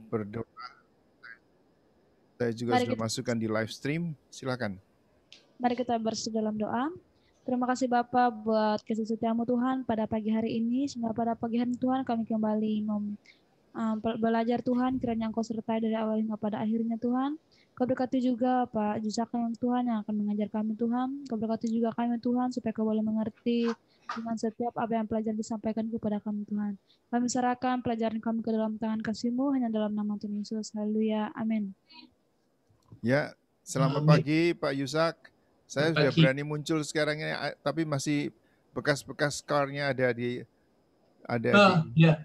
berdoa. Saya juga Mari sudah kita masukkan di live stream. Silakan. Mari kita bersatu dalam doa. Terima kasih Bapak buat kasih setiamu Tuhan pada pagi hari ini. Semoga pada pagi hari Tuhan kami kembali belajar Tuhan, kiranya Engkau sertai dari awal hingga pada akhirnya Tuhan. Kau berkati juga Pak Jusaka yang Tuhan yang akan mengajar kami Tuhan. Kau berkati juga kami Tuhan supaya kau boleh mengerti dengan setiap apa yang pelajaran disampaikan kepada kami Tuhan. Kami serahkan pelajaran kami ke dalam tangan kasih-Mu hanya dalam nama Tuhan Yesus. Haleluya. Amin. Ya, selamat Amin. pagi Pak Yusak. Saya sudah Pagi. berani muncul sekarang ini, tapi masih bekas-bekas scarnya ada di Ya.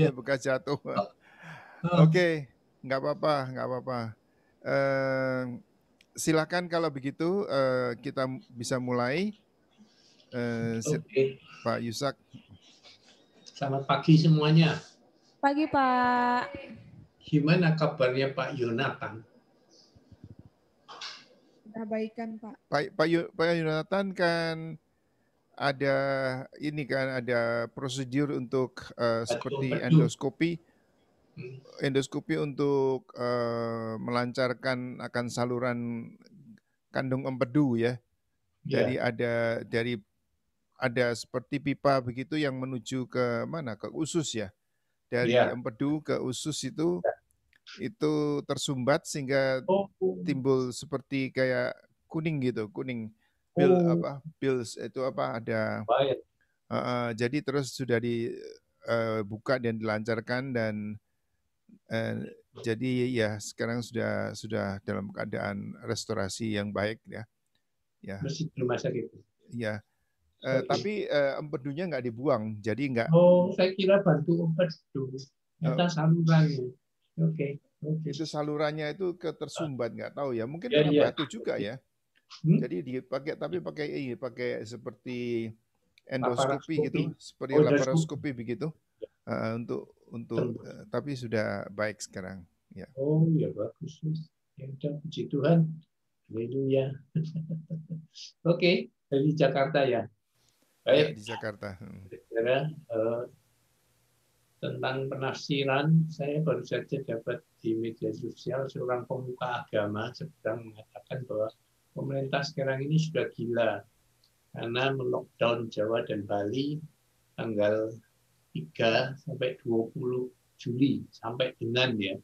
bekas jatuh. Oh. Oke, nggak apa-apa. Silakan kalau begitu kita bisa mulai. Oke. Pak Yusak. Selamat pagi semuanya. Pagi Pak. Gimana kabarnya Pak Yonatan? Sudah baikan Pak. Pak Yonatan kan ada ini kan ada prosedur untuk seperti endoskopi untuk melancarkan akan saluran kandung empedu ya. Dari ada seperti pipa begitu yang menuju ke mana? Ke usus ya. Dari empedu ke usus itu tersumbat sehingga timbul seperti kayak kuning gitu, kuning. Pills itu apa ada. Jadi terus sudah dibuka dan dilancarkan dan jadi ya sekarang sudah dalam keadaan restorasi yang baik ya. Ya. Masih di rumah sakit. Ya. Tapi empedunya nggak dibuang, jadi nggak. Oh, saya kira bantu empedu. Ternyata salurannya. Oke. Itu salurannya itu tersumbat, nggak tahu ya. Mungkin karena batu juga ya. Jadi pakai seperti endoskopi gitu, seperti laparoskopi begitu. Untuk tapi sudah baik sekarang. Ya. Oh ya bagus. Ya udah, puji Tuhan. Haleluya. Oke, dari Jakarta ya. Baik. Ya, di Jakarta. Tentang penafsiran, saya baru saja dapat di media sosial seorang pemuka agama sedang mengatakan bahwa pemerintah sekarang ini sudah gila karena melockdown Jawa dan Bali tanggal 3 sampai 20 Juli sampai dengan ya.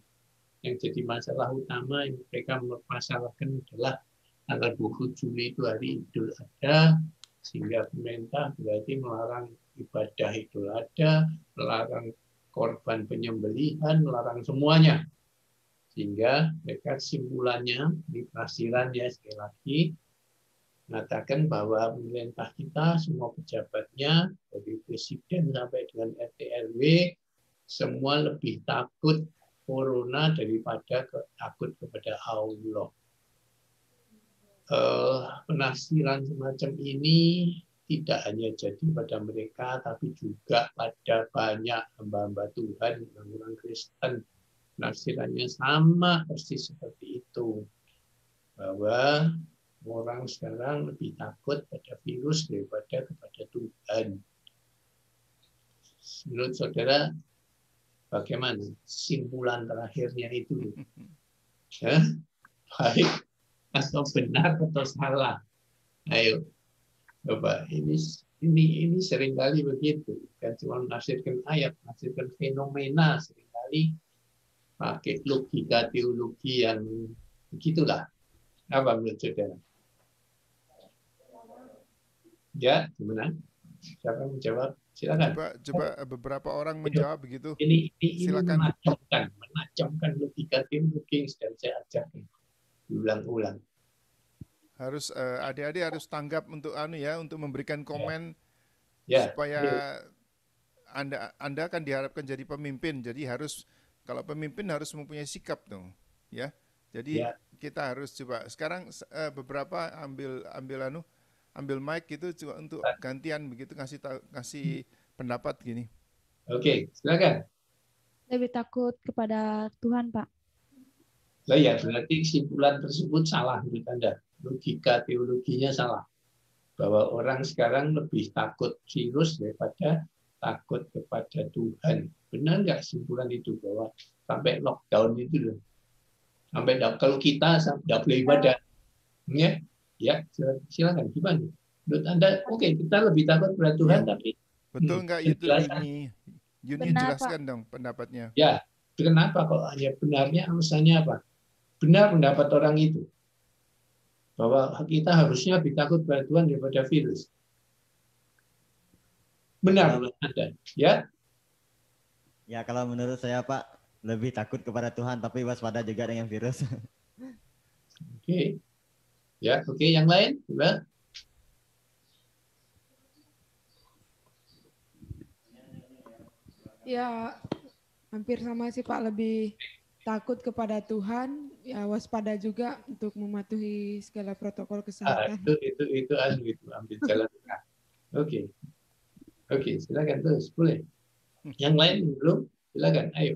Yang jadi masalah utama yang mereka mempermasalahkan adalah tanggal 20 Juli itu hari Idul Adha, sehingga pemerintah berarti melarang ibadah Idul Adha, melarang korban penyembelihan, melarang semuanya. Sehingga mereka kesimpulannya, di penafsirannya sekali lagi, mengatakan bahwa pemerintah kita, semua pejabatnya, dari presiden sampai dengan RT RW, semua lebih takut corona daripada takut kepada Allah. Penafsiran semacam ini tidak hanya jadi pada mereka, tapi juga pada banyak hamba-hamba Tuhan, orang-orang Kristen. Penafsirannya sama persis seperti itu. Bahwa orang sekarang lebih takut pada virus daripada kepada Tuhan. Menurut saudara, bagaimana simpulan terakhirnya itu? Baik atau benar atau salah? Ayo. Coba, ini seringkali begitu, kan cuma menafsirkan ayat, menafsirkan fenomena, seringkali pakai logika teologi yang begitulah. Apa menurut saudara? Ya, gimana? Siapa yang menjawab? Silakan. Coba beberapa orang menjawab begitu. Ini silakan. menajamkan logika teologi yang sedang saya ajarkan diulang-ulang. Harus adik-adik harus tanggap untuk untuk memberikan komen supaya Anda akan diharapkan jadi pemimpin. Jadi kalau pemimpin harus mempunyai sikap dong, ya. Jadi kita harus coba sekarang beberapa ambil mic gitu coba untuk gantian begitu ngasih pendapat gini. Oke, silakan. Lebih takut kepada Tuhan, Pak. Lah ya, berarti kesimpulan tersebut salah menurut Anda. Logika teologinya salah. Bahwa orang sekarang lebih takut virus daripada takut kepada Tuhan. Benar nggak kesimpulan itu? Bahwa sampai lockdown itu loh. Sampai kalau kita tidak boleh ibadah. Ya, silakan gimana? Menurut Anda, oke, kita lebih takut kepada Tuhan, tapi betul nggak itu ini? Yuni jelaskan dong pendapatnya. Ya, kenapa kok hanya benarnya alasannya apa? Benar pendapat orang itu bahwa kita harusnya lebih takut pada Tuhan daripada virus. Benar menurut Anda, ya? Ya, kalau menurut saya Pak, lebih takut kepada Tuhan tapi waspada juga dengan virus. Oke. Ya, oke, yang lain coba. Ya, hampir sama sih Pak, lebih takut kepada Tuhan, ya waspada juga untuk mematuhi segala protokol kesehatan. Itu ambil jalan tengah. Oke. Oke, silakan terus, boleh. Yang lain belum? Silakan, ayo.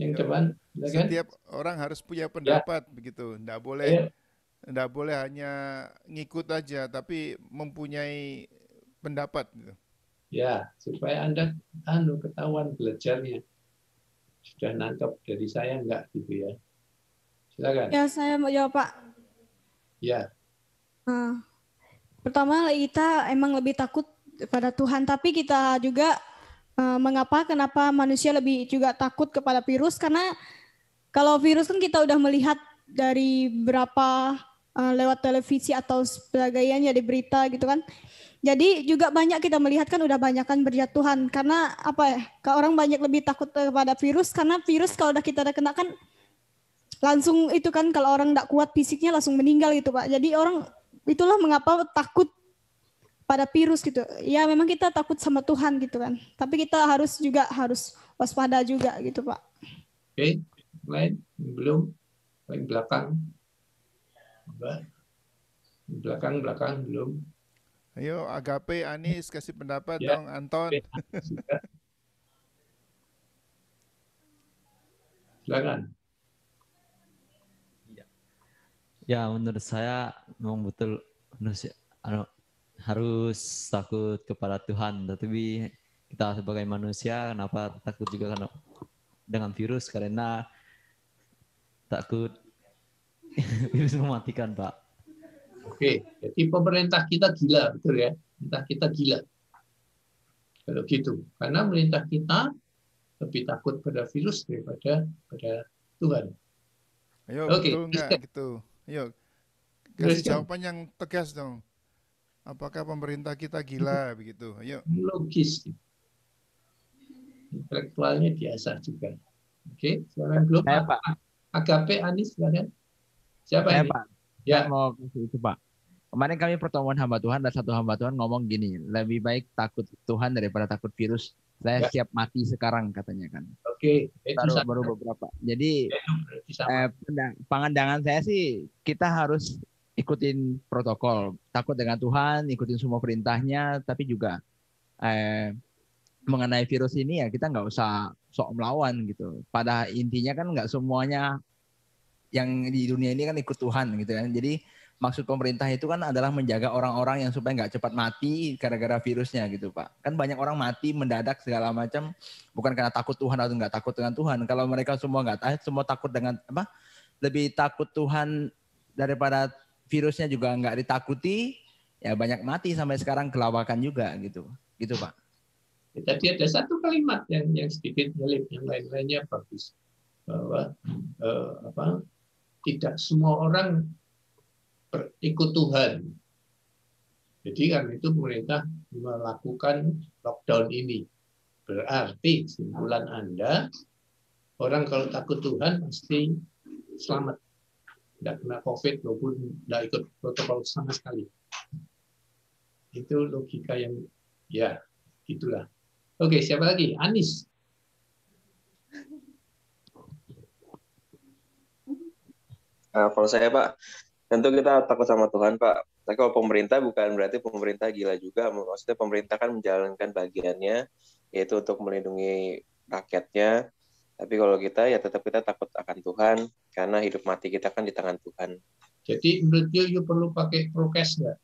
Yang depan, silakan. Setiap orang harus punya pendapat begitu. Nggak boleh hanya ngikut aja, tapi mempunyai pendapat gitu. Ya, supaya Anda ketahuan belajarnya. Sudah nangkep dari saya enggak gitu ya. Silakan. Ya, saya mau jawab Pak. Ya. Pertama, kita emang lebih takut pada Tuhan, tapi kita juga kenapa manusia lebih juga takut kepada virus, karena kalau virus kan kita udah melihat dari berapa lewat televisi atau sebagainya di berita gitu kan. Jadi juga banyak kita melihat kan udah banyak kan berjatuhan, karena apa ya, orang banyak lebih takut kepada virus, karena virus kalau udah kita kena kan langsung itu kan, kalau orang tidak kuat fisiknya langsung meninggal gitu Pak. Jadi orang itulah mengapa takut pada virus gitu. Ya memang kita takut sama Tuhan gitu kan, tapi kita harus waspada juga gitu Pak. Oke, lain belum, paling belakang. Belakang belum. Ayo Agape, Anis kasih pendapat dong, Anton. Silakan. Ya, menurut saya memang betul manusia harus takut kepada Tuhan, tapi kita sebagai manusia kenapa takut juga dengan virus, karena takut virus mematikan, Pak. Oke, jadi pemerintah kita gila, betul ya? Pemerintah kita gila. Kalau gitu, karena pemerintah kita lebih takut pada virus daripada pada Tuhan. Ayo, betul nggak gitu? Ayo, kasih jawaban yang tegas dong. Apakah pemerintah kita gila begitu? Ayo. Logis. Intelektualnya biasa juga. Oke, silakan belum? Saya, Pak. Agape, Anis, silakan. Siapa ini? Pak. Ya. Saya mau kasih itu, Pak. Kemarin kami pertemuan hamba Tuhan, dan satu hamba Tuhan ngomong gini, lebih baik takut Tuhan daripada takut virus. Saya siap mati sekarang, katanya kan. Oke. Baru beberapa. Jadi pandangan saya sih, kita harus ikutin protokol. Takut dengan Tuhan, ikutin semua perintahnya, tapi juga mengenai virus ini ya kita nggak usah sok melawan gitu. Pada intinya kan nggak semuanya yang di dunia ini kan ikut Tuhan gitu kan. Jadi maksud pemerintah itu kan adalah menjaga orang-orang yang supaya nggak cepat mati gara-gara virusnya gitu Pak. Kan banyak orang mati mendadak segala macam bukan karena takut Tuhan atau nggak takut dengan Tuhan. Kalau mereka semua nggak tahu, semua takut dengan apa? Lebih takut Tuhan daripada virusnya juga nggak ditakuti, ya banyak mati sampai sekarang kelawakan juga gitu Pak. Tadi ada satu kalimat yang sedikit nyelip, yang lain-lainnya bagus, bahwa tidak semua orang ikut Tuhan. Jadi karena itu pemerintah melakukan lockdown ini. Berarti kesimpulan Anda, orang kalau takut Tuhan pasti selamat. Tidak kena COVID maupun tidak ikut protokol sama sekali. Itu logika yang ya gitulah. Oke, siapa lagi? Anis. Kalau saya Pak, tentu kita takut sama Tuhan Pak. Tapi kalau pemerintah bukan berarti pemerintah gila juga. Maksudnya pemerintah kan menjalankan bagiannya, yaitu untuk melindungi rakyatnya. Tapi kalau kita ya tetap kita takut akan Tuhan, karena hidup mati kita kan di tangan Tuhan. Jadi menurut you perlu pakai prokes nggak?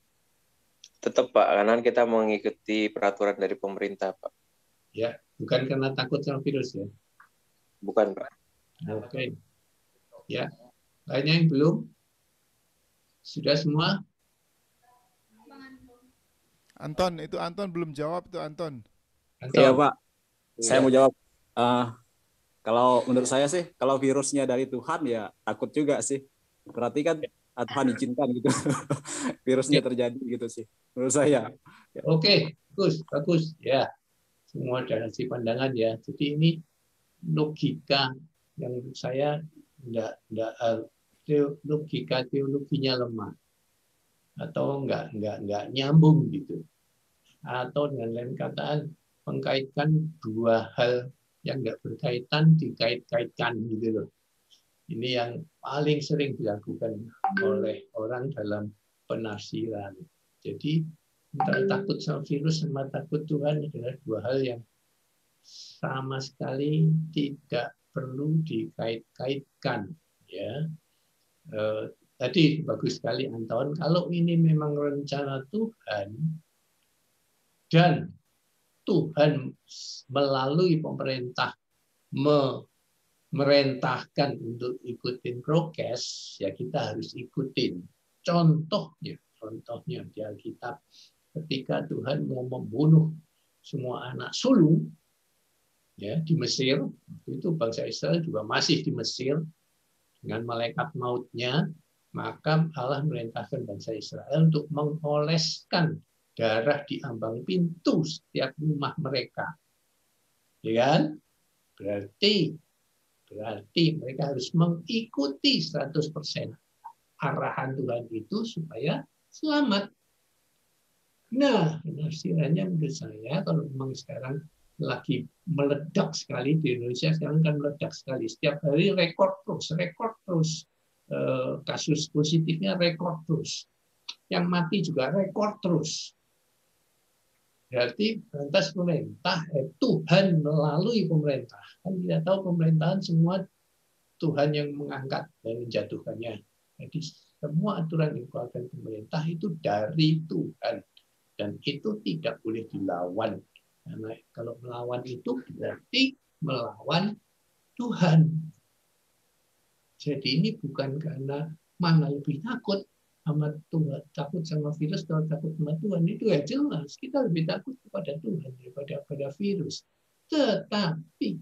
Tetap Pak, karena kita mengikuti peraturan dari pemerintah Pak. Ya, bukan karena takut sama virus ya? Bukan, Pak. Oke. Ya. Lainnya yang belum? Sudah semua? Anton, itu Anton belum jawab tuh Anton. Iya Pak, saya Ya. mau jawab. Kalau menurut saya sih, kalau virusnya dari Tuhan ya takut juga sih. Berarti kan Tuhan izinkan gitu, virusnya terjadi gitu sih. Menurut saya. Ya. Oke, bagus. Ya, semua dari pandangan ya. Jadi ini logika yang menurut saya enggak logika teologinya lemah atau enggak nyambung gitu. Atau dengan lain kataan mengkaitkan dua hal yang enggak berkaitan dikait-kaitkan gitu loh. Ini yang paling sering dilakukan oleh orang dalam penafsiran. Jadi antara takut sama virus sama takut Tuhan adalah dua hal yang sama sekali tidak perlu dikait-kaitkan. Ya, tadi bagus sekali Anton. Kalau ini memang rencana Tuhan dan Tuhan melalui pemerintah merentahkan untuk ikutin prokes, ya kita harus ikutin. Contohnya di Alkitab, ketika Tuhan mau membunuh semua anak sulung, ya di Mesir, itu bangsa Israel juga masih di Mesir dengan malaikat mautnya, maka Allah merintahkan bangsa Israel untuk mengoleskan darah di ambang pintu setiap rumah mereka. Ya kan? Berarti mereka harus mengikuti 100% arahan Tuhan itu supaya selamat. Nah, penafsirannya menurut saya kalau memang sekarang lagi meledak sekali di Indonesia, sekarang kan meledak sekali. Setiap hari rekor terus. Kasus positifnya rekor terus. Yang mati juga rekor terus. Berarti lantas pemerintah, Tuhan melalui pemerintah. Kan kita tahu pemerintahan semua Tuhan yang mengangkat dan menjatuhkannya. Jadi semua aturan yang dikeluarkan pemerintah itu dari Tuhan. Dan itu tidak boleh dilawan. Karena kalau melawan itu berarti melawan Tuhan. Jadi ini bukan karena mana lebih takut sama Tuhan, takut sama virus atau takut sama Tuhan, itu ya jelas kita lebih takut kepada Tuhan daripada pada virus. Tetapi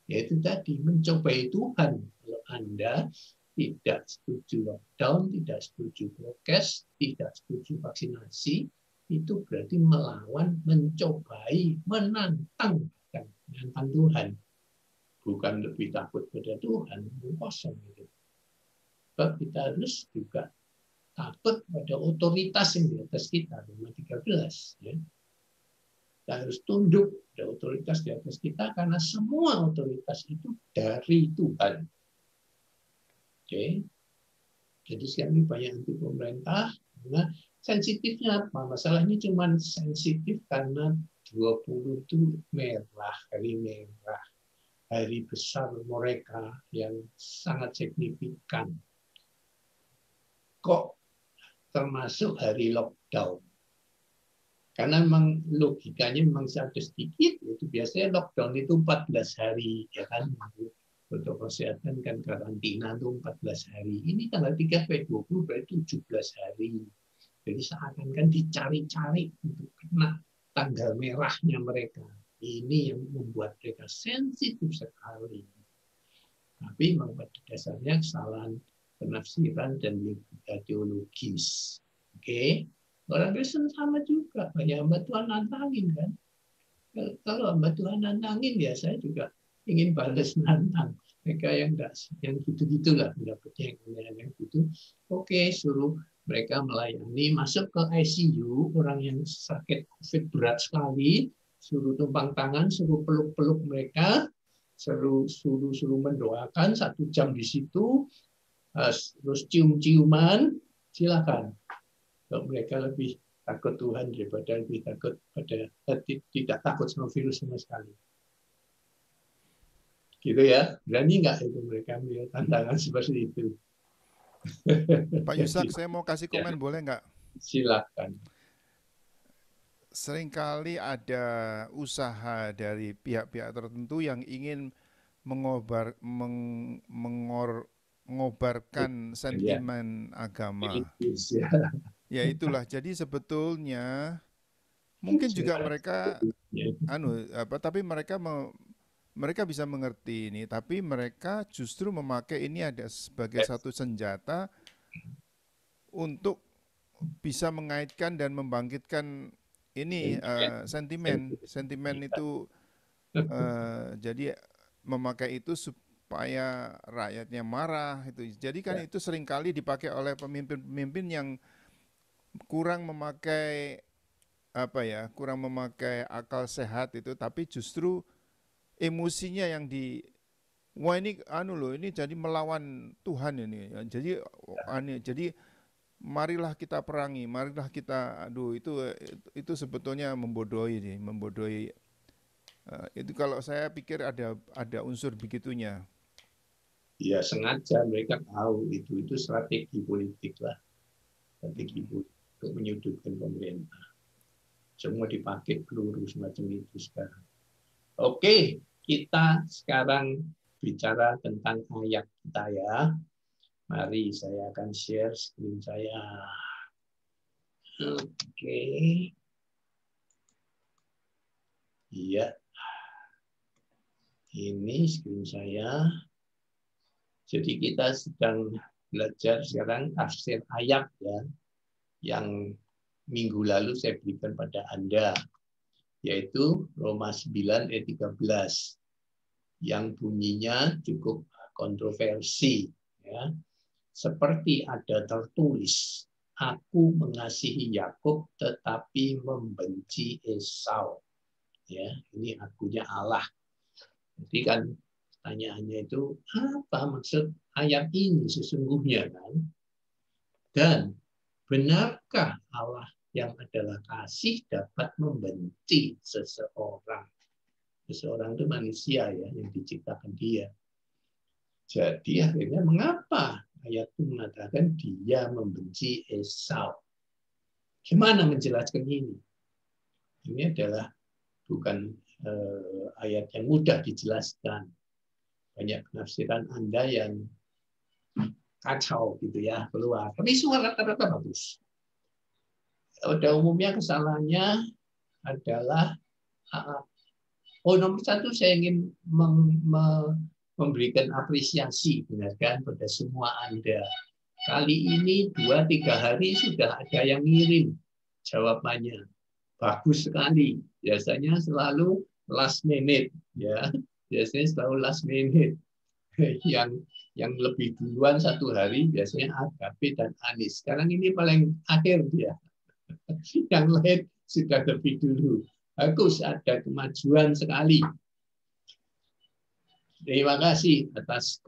yaitu tadi mencobai Tuhan. Kalau Anda tidak setuju lockdown, tidak setuju prokes, tidak setuju vaksinasi, itu berarti melawan, mencobai, menantang Tuhan. Bukan lebih takut pada Tuhan, kosong itu. Sebab kita harus juga takut pada otoritas yang di atas kita, Roma 13. Ya. Kita harus tunduk pada otoritas di atas kita karena semua otoritas itu dari Tuhan. Oke. Jadi sekarang ini banyak anti pemerintah. Karena sensitifnya apa? Masalahnya cuma sensitif karena 20 itu merah, hari merah. Hari besar mereka yang sangat signifikan. Kok termasuk hari lockdown? Karena memang logikanya memang satu sedikit, itu biasanya lockdown itu 14 hari, ya kan? Untuk kesehatan kan karantina itu 14 hari. Ini tanggal 3 sampai 20 berarti 17 hari. Jadi seakan-akan dicari-cari untuk kena tanggal merahnya mereka. Ini yang membuat mereka sensitif sekali. Tapi memang pada dasarnya kesalahan penafsiran dan logika teologis. Oke, orang Kristen sama juga. Banyak hamba Tuhan nantangin kan. Kalau hamba Tuhan nantangin ya saya juga ingin balas nantang. Mereka yang enggak, yang gitu-gitulah mendapatnya yang gitu. Oke, suruh mereka melayani, masuk ke ICU orang yang sakit COVID berat sekali. Suruh tumpang tangan, suruh peluk-peluk mereka, suruh mendoakan 1 jam di situ, terus cium-ciuman, silakan. Kalau mereka lebih takut Tuhan daripada lebih takut pada tidak takut sama virus sama sekali. Gitu ya, berani nggak itu mereka melihat tantangan seperti itu? Pak Yusak, saya mau kasih komen, boleh nggak? Silakan. Seringkali ada usaha dari pihak-pihak tertentu yang ingin mengobarkan sentimen agama. Ya itulah. Jadi sebetulnya mungkin juga mereka tapi mereka bisa mengerti ini, tapi mereka justru memakai ini ada sebagai satu senjata untuk bisa mengaitkan dan membangkitkan ini sentimen itu, jadi memakai itu supaya rakyatnya marah itu. Jadi kan itu seringkali dipakai oleh pemimpin-pemimpin yang kurang memakai akal sehat itu, tapi justru emosinya yang wah ini ini jadi melawan Tuhan ini. Jadi marilah kita perangi, marilah kita itu sebetulnya membodohi. Itu kalau saya pikir ada unsur begitunya. Ya sengaja mereka tahu itu strategi politik lah, strategi politik untuk menyudutkan pemerintah. Semua dipakai peluru semacam itu sekarang. Oke, kita sekarang bicara tentang ayat kita ya. Mari saya akan share screen saya. Oke. Iya. Ini screen saya. Jadi kita sedang belajar sekarang tafsir ayat ya, yang minggu lalu saya berikan pada Anda, yaitu Roma 9 ayat 13 yang bunyinya cukup kontroversi ya. Seperti ada tertulis, aku mengasihi Yakub tetapi membenci Esau. Ya, ini akunya Allah. Jadi kan pertanyaannya itu apa maksud ayat ini sesungguhnya kan? Dan benarkah Allah yang adalah kasih dapat membenci seseorang? Seseorang itu manusia ya, yang diciptakan dia. Jadi akhirnya mengapa ayat itu mengatakan dia membenci Esau? Gimana menjelaskan ini? Ini adalah bukan ayat yang mudah dijelaskan. Banyak penafsiran Anda yang kacau gitu ya keluar. Tapi semua rata-rata bagus. Pada umumnya kesalahannya adalah nomor satu saya ingin memberikan apresiasi benar kan pada semua Anda. Kali ini 2-3 hari sudah ada yang ngirim jawabannya. Bagus sekali. Biasanya selalu last minute ya. Biasanya selalu last minute. Yang lebih duluan 1 hari biasanya Agape dan Anis. Sekarang ini paling akhir dia. Yang lain sudah lebih dulu. Bagus, ada kemajuan sekali. Terima kasih atas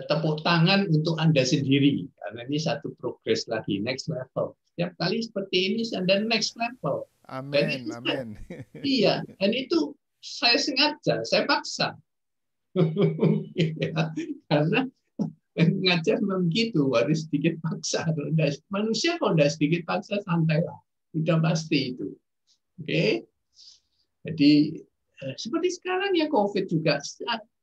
tepuk tangan untuk Anda sendiri. Karena ini satu progres lagi, next level. Setiap kali seperti ini, Anda next level. Amin, amin. Iya, dan itu saya sengaja, saya paksa. Ya, karena ngajar memang gitu, harus sedikit paksa. Manusia kalau udah sedikit paksa, santai lah. Udah pasti itu. Oke? Jadi, seperti sekarang ya COVID juga,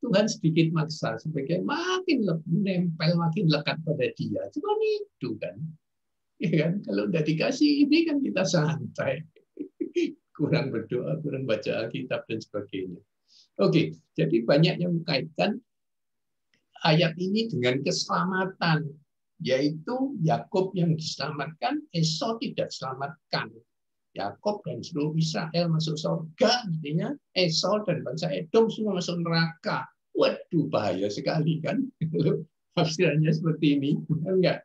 Tuhan sedikit maksa, sebagai makin menempel, makin lekat pada dia. Cuma itu kan. Ya kan? Kalau udah dikasih ini kan kita santai. Kurang berdoa, kurang baca Alkitab, dan sebagainya. Oke, jadi banyak yang mengkaitkan ayat ini dengan keselamatan, yaitu Yakub yang diselamatkan, Esau tidak diselamatkan. Yakub dan seluruh Israel masuk surga, artinya Esau dan bangsa Edom semua masuk neraka. Waduh, bahaya sekali kan? Tafsirannya seperti ini, benar nggak?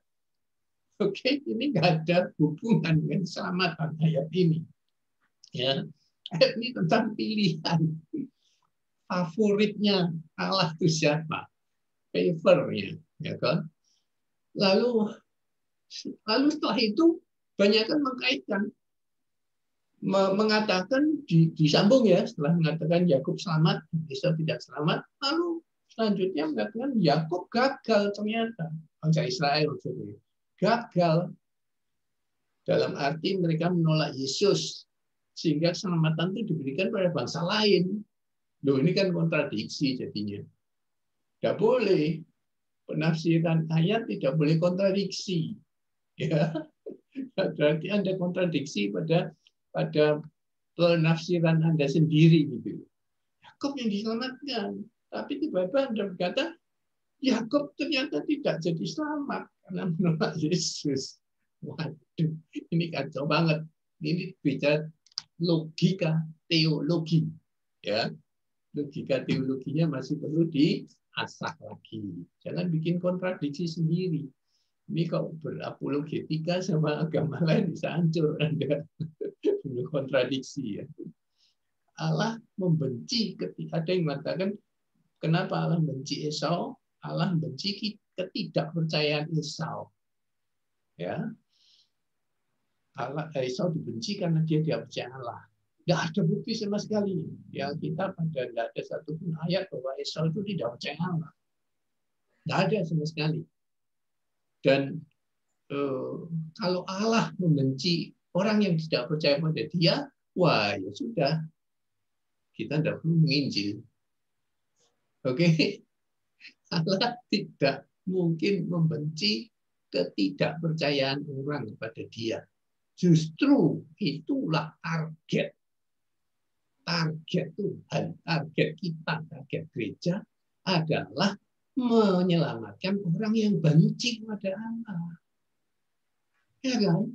Oke, ini nggak ada hubungan dengan keselamatan ayat ini. Ya, ayat ini tentang pilihan. Favoritnya Allah itu siapa? Favornya, ya kan? Lalu setelah itu banyak kan mengkaitkan, mengatakan disambung ya, setelah mengatakan Yakub selamat, Esau tidak selamat, lalu selanjutnya mengatakan Yakub gagal ternyata, bangsa Israel maksudnya gagal dalam arti mereka menolak Yesus sehingga keselamatan itu diberikan pada bangsa lain. Loh, ini kan kontradiksi jadinya. Tidak boleh. Penafsiran ayat tidak boleh kontradiksi. Ya. Berarti Anda kontradiksi pada penafsiran Anda sendiri gitu. Yakub yang diselamatkan, tapi tiba-tiba Anda berkata Yakub ternyata tidak jadi selamat karena menolak Yesus. Waduh, ini kacau banget. Ini bicara logika teologi, ya. Logika teologinya masih perlu diasah lagi. Jangan bikin kontradiksi sendiri. Ini kalau berapologetika sama agama lain bisa hancur Anda. Kontradiksi ya. Allah membenci ketika ada yang mengatakan kenapa Allah benci Esau? Allah benci ketidakpercayaan Esau. Ya. Esau dibenci karena dia tidak percaya Allah. Tidak ada bukti sama sekali. Yang kita pada tidak ada satupun ayat bahwa Esau itu tidak percaya Allah. Tidak ada sama sekali. Dan kalau Allah membenci orang yang tidak percaya pada Dia, wah ya sudah, kita tidak perlu menginjil. Oke, Allah tidak mungkin membenci ketidakpercayaan orang kepada Dia. Justru itulah target Tuhan, target kita, target gereja adalah menyelamatkan orang yang benci kepada Allah. Ya kan?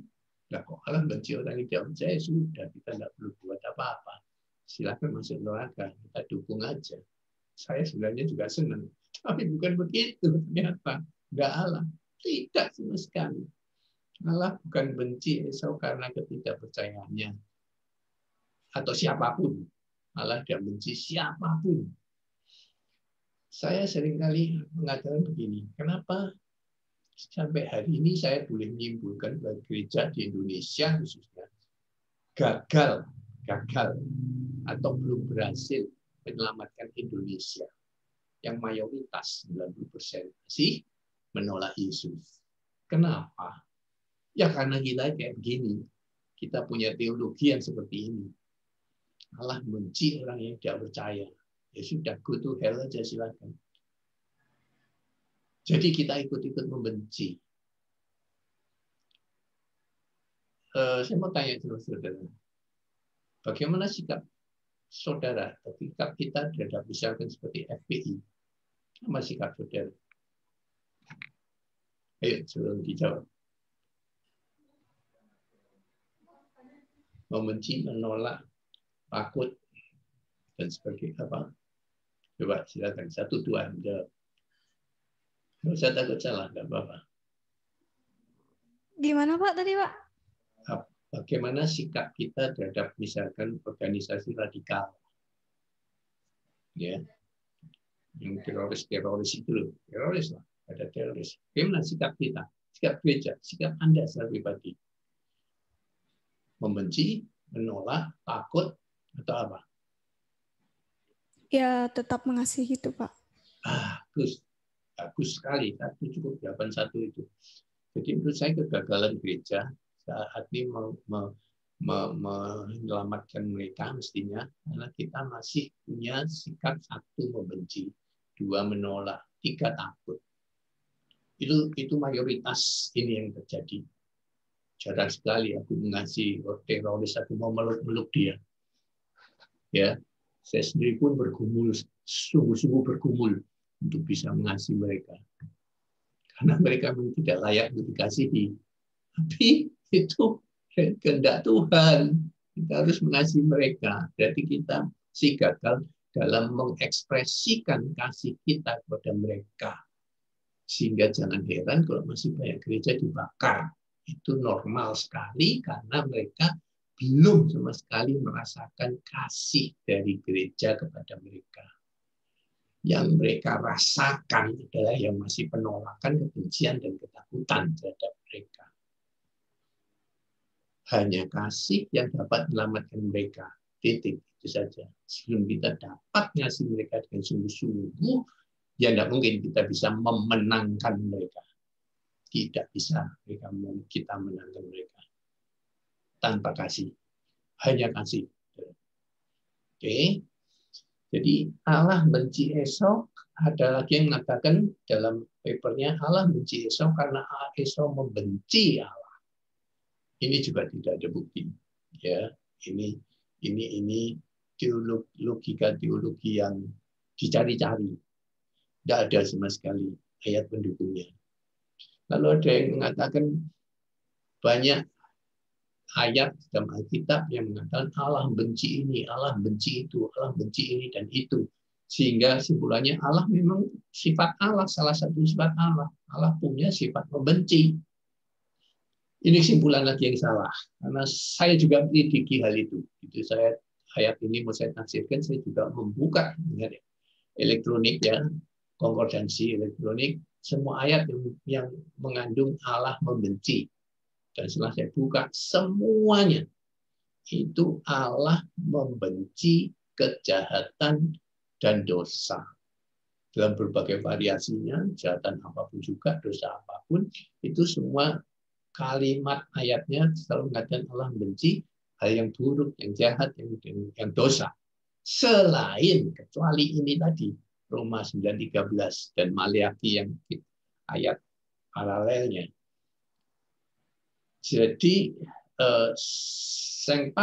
Nah, kok Allah benci orang yang tidak percaya, sudah, kita tidak perlu buat apa-apa. Silakan masuk neraka, kita dukung aja. Saya sebenarnya juga senang. Tapi bukan begitu ternyata. Enggak Allah. Tidak sama sekali. Allah bukan benci Esau karena ketidakpercayaannya. Atau siapapun. Allah tidak benci siapapun. Saya seringkali mengatakan begini, kenapa sampai hari ini saya boleh menyimpulkan bahwa gereja di Indonesia khususnya gagal atau belum berhasil menyelamatkan Indonesia yang mayoritas 90% masih menolak Yesus. Kenapa? Ya karena kita kayak begini. Kita punya teologi yang seperti ini. Allah benci orang yang tidak percaya. Ya sudah, go to hell aja silakan. Jadi kita ikut-ikut membenci. Saya mau tanya sama saudara. Bagaimana sikap saudara, sikap kita terhadap misalkan seperti FPI? Apa sikap saudara? Ayo, sebelum dijawab. Membenci, menolak, takut, dan sebagainya. Apa? Coba silakan. 1, 2, jawab. Nggak usah takut salah, nggak apa-apa. Gimana Pak tadi Pak? Bagaimana sikap kita terhadap misalkan organisasi radikal? Ya, yang teroris itu loh, teroris lah, ada teroris. Bagaimana sikap kita, sikap gereja, sikap Anda secara pribadi? Membenci, menolak, takut, atau apa? Ya tetap mengasihi itu Pak. Bagus sekali, satu cukup 81 itu. Jadi menurut saya kegagalan gereja saat ini menyelamatkan mereka mestinya karena kita masih punya sikap 1 membenci, 2 menolak, 3 takut. Itu mayoritas ini yang terjadi. Jarang sekali aku mengasihi teroris, aku mau meluk-meluk dia. Ya, saya sendiri pun bergumul, sungguh-sungguh bergumul untuk bisa mengasihi mereka. Karena mereka tidak layak untuk dikasihi. Tapi itu kehendak Tuhan. Kita harus mengasihi mereka. Jadi kita gagal dalam mengekspresikan kasih kita kepada mereka. Sehingga jangan heran kalau masih banyak gereja dibakar. Itu normal sekali karena mereka belum sama sekali merasakan kasih dari gereja kepada mereka. Yang mereka rasakan adalah yang masih penolakan, kebencian, dan ketakutan terhadap mereka. Hanya kasih yang dapat menyelamatkan mereka. Titik, itu saja. Sebelum kita dapat ngasih mereka dengan sungguh-sungguh, ya tidak mungkin kita bisa memenangkan mereka. Tidak bisa kita menangkan mereka. Tanpa kasih. Hanya kasih. Oke. Jadi Allah benci Esau, ada lagi yang mengatakan dalam papernya Allah benci Esau karena Esau membenci Allah. Ini juga tidak ada bukti. Ya, ini logika teologi yang dicari-cari. Tidak ada sama sekali ayat pendukungnya. Lalu ada yang mengatakan banyak ayat dalam Alkitab yang mengatakan Allah benci ini, Allah benci itu, Allah benci ini dan itu. Sehingga simpulannya Allah memang sifat Allah, salah satu sifat Allah. Allah punya sifat membenci. Ini simpulan lagi yang salah. Karena saya juga menyelidiki hal itu. Itu saya ayat ini mau saya tafsirkan, saya juga membuka dengan elektronik ya, konkordansi elektronik, semua ayat yang mengandung Allah membenci. Dan setelah saya buka semuanya itu Allah membenci kejahatan dan dosa. Dalam berbagai variasinya, kejahatan apapun juga, dosa apapun, itu semua kalimat ayatnya selalu mengatakan Allah membenci hal yang buruk, yang jahat, yang dosa. Selain kecuali ini tadi, Roma 9:13 dan Maliaki yang ayat paralelnya. Jadi yang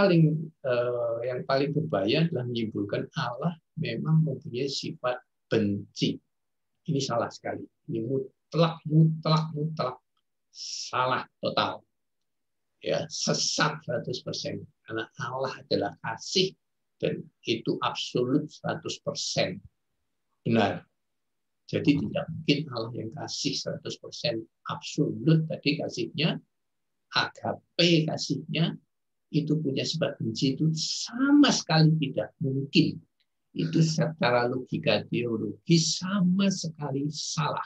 paling berbahaya adalah menyimpulkan Allah memang mempunyai sifat benci. Ini salah sekali. Ini mutlak salah total. Ya, sesat 100%. Karena Allah adalah kasih dan itu absolut 100% benar. Jadi tidak mungkin Allah yang kasih 100% absolut tadi kasihnya, agape kasihnya, itu punya sifat benci, itu sama sekali tidak mungkin. Itu secara logika teologi sama sekali salah.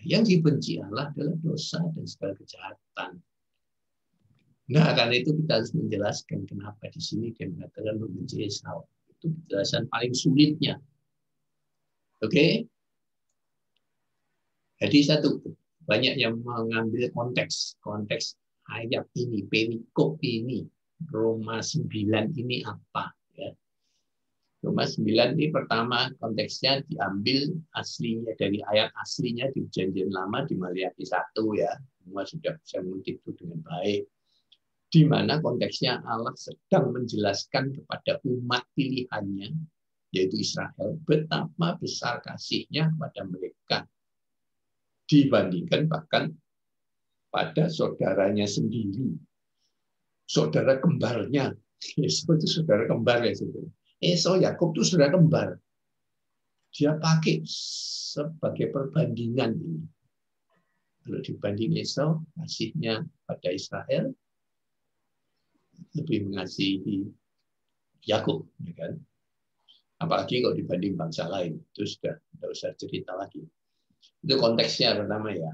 Yang dibenci Allah adalah dosa dan segala kejahatan. Nah, karena itu kita harus menjelaskan kenapa di sini dia mengatakan membenci Esau. Itu penjelasan paling sulitnya. Oke? Jadi satu, banyak yang mengambil konteks ayat ini, perikop ini, Roma 9 ini apa? Ya. Roma 9 ini pertama konteksnya diambil aslinya dari ayat aslinya di Perjanjian Lama di Maliaki 1 ya. Semua sudah bisa mengutip itu dengan baik. Di mana konteksnya Allah sedang menjelaskan kepada umat pilihannya, yaitu Israel, betapa besar kasihnya kepada mereka. Dibandingkan bahkan pada saudaranya sendiri. Saudara kembarnya. Esau itu saudara kembar ya. Esau Yakub itu saudara kembar. Dia pakai sebagai perbandingan ini. Kalau dibanding Esau, kasihnya pada Israel lebih mengasihi Yakub, ya kan? Apalagi kalau dibanding bangsa lain, itu sudah tidak usah cerita lagi. Itu konteksnya pertama ya.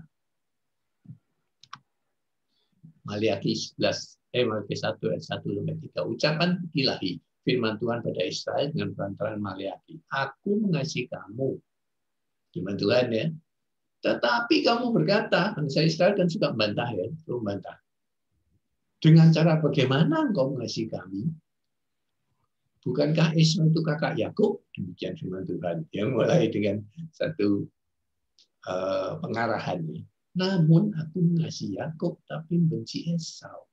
Maliaki 1 ayat 1-3. Ucapan ilahi firman Tuhan pada Israel dengan perantaraan Maliaki. Aku mengasihi kamu. Firman Tuhan ya. Tetapi kamu berkata, bangsa Israel kan suka membantah ya, membantah. Dengan cara bagaimana engkau mengasihi kami? Bukankah Esau itu kakak Yakub? Demikian firman Tuhan. Yang mulai dengan satu pengarahannya. Namun aku mengasihi Yakub tapi membenci Esau.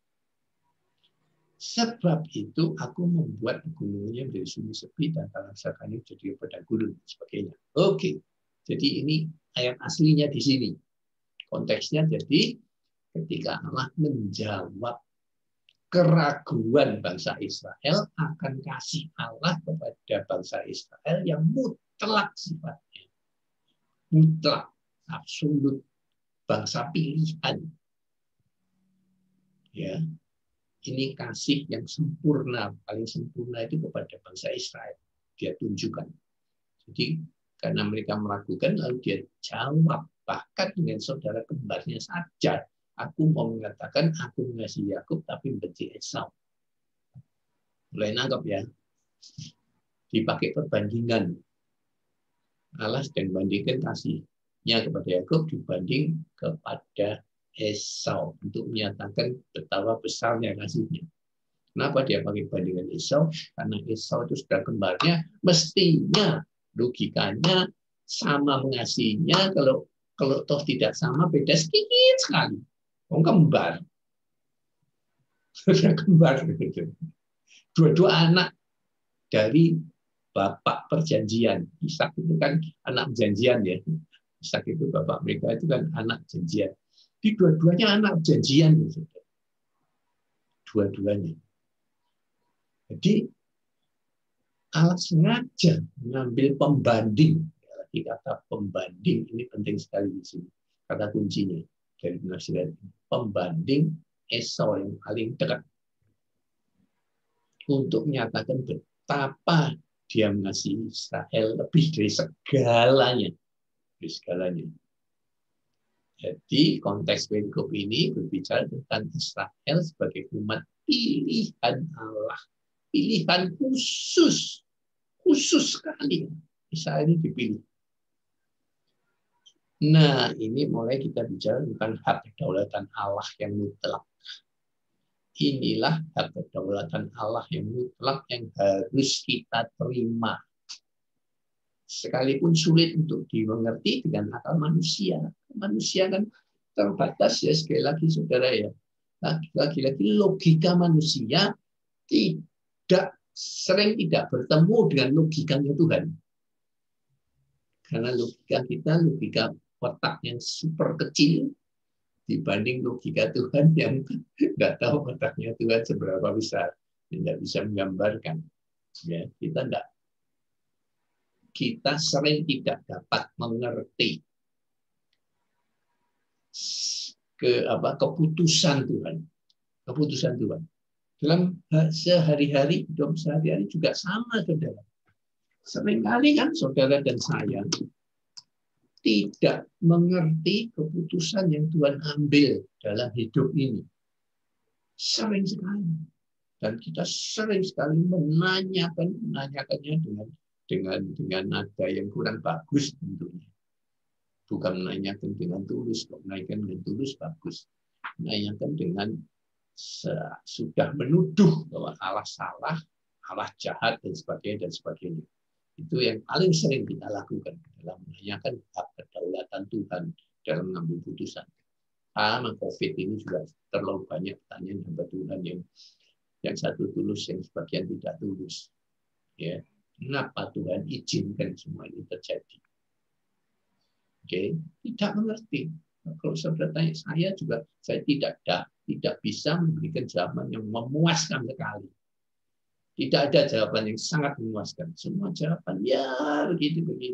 Sebab itu aku membuat gunungnya menjadi sunyi sepi dan tanah jadi padang gurun dan sebagainya. Oke. Jadi ini ayat aslinya di sini. Konteksnya jadi ketika Allah menjawab keraguan bangsa Israel akan kasih Allah kepada bangsa Israel yang mutlak sifatnya. Mutlak, absolut, bangsa pilihan. Ya. Ini kasih yang sempurna, paling sempurna itu kepada bangsa Israel. Dia tunjukkan. Jadi karena mereka meragukan, lalu dia jawab bahkan dengan saudara kembarnya saja. Aku mau mengatakan aku mengasihi Yakub tapi membenci Esau. Mulai nangkep ya. Dipakai perbandingan. Allah sedang bandingkan kasihnya kepada Yakub dibanding kepada Esau untuk menyatakan betapa besarnya kasihnya. Kenapa dia pakai bandingan Esau? Karena Esau itu sudah kembarnya, mestinya logikanya sama mengasihinya, kalau toh tidak sama, beda sedikit sekali. Kembar. Sudah kembar. Dua-dua anak dari bapak perjanjian. Ishak itu kan anak perjanjian ya. Ishak itu bapak mereka itu kan anak janjian. Di dua-duanya anak janjian. Dua-duanya. Jadi Allah sengaja mengambil pembanding. Lagi kata pembanding ini penting sekali di sini. Kata kuncinya dari penafsiran ini. Pembanding Esau yang paling dekat. Untuk menyatakan betapa dia mengasihi Israel lebih dari segalanya. Dari segalanya. Jadi konteks perikop ini berbicara tentang Israel sebagai umat pilihan Allah. Pilihan khusus sekali. Israel ini dipilih. Nah, ini mulai kita bicara tentang hak kedaulatan Allah yang mutlak. Inilah hak kedaulatan Allah yang mutlak yang harus kita terima. Sekalipun sulit untuk dimengerti dengan akal manusia. Manusia kan terbatas ya, sekali lagi saudara ya. Lagi-lagi logika manusia sering tidak bertemu dengan logikanya Tuhan. Karena logika kita, logika otak yang super kecil dibanding logika Tuhan yang nggak tahu otaknya Tuhan seberapa besar, tidak bisa menggambarkan. Ya, kita sering tidak dapat mengerti keputusan Tuhan. Keputusan Tuhan. Dalam sehari-hari, hidup sehari-hari juga sama, saudara. Seringkali kan saudara dan saya tidak mengerti keputusan yang Tuhan ambil dalam hidup ini. Sering sekali. Dan kita sering sekali menanyakannya dengan nada yang kurang bagus tentunya. Bukan menanyakan dengan tulus, menanyakan dengan tulus bagus. Menanyakan dengan sudah menuduh bahwa Allah salah, Allah jahat, dan sebagainya. Itu yang paling sering kita lakukan dalam menanyakan hak kedaulatan Tuhan dalam mengambil putusan. Sama COVID ini juga terlalu banyak pertanyaan hamba Tuhan yang satu tulus, yang sebagian tidak tulus. Ya, kenapa Tuhan izinkan semua ini terjadi? Oke, tidak mengerti. Kalau saudara tanya saya tidak bisa memberikan jawaban yang memuaskan sekali. Tidak ada jawaban yang sangat memuaskan. Semua jawaban ya begini.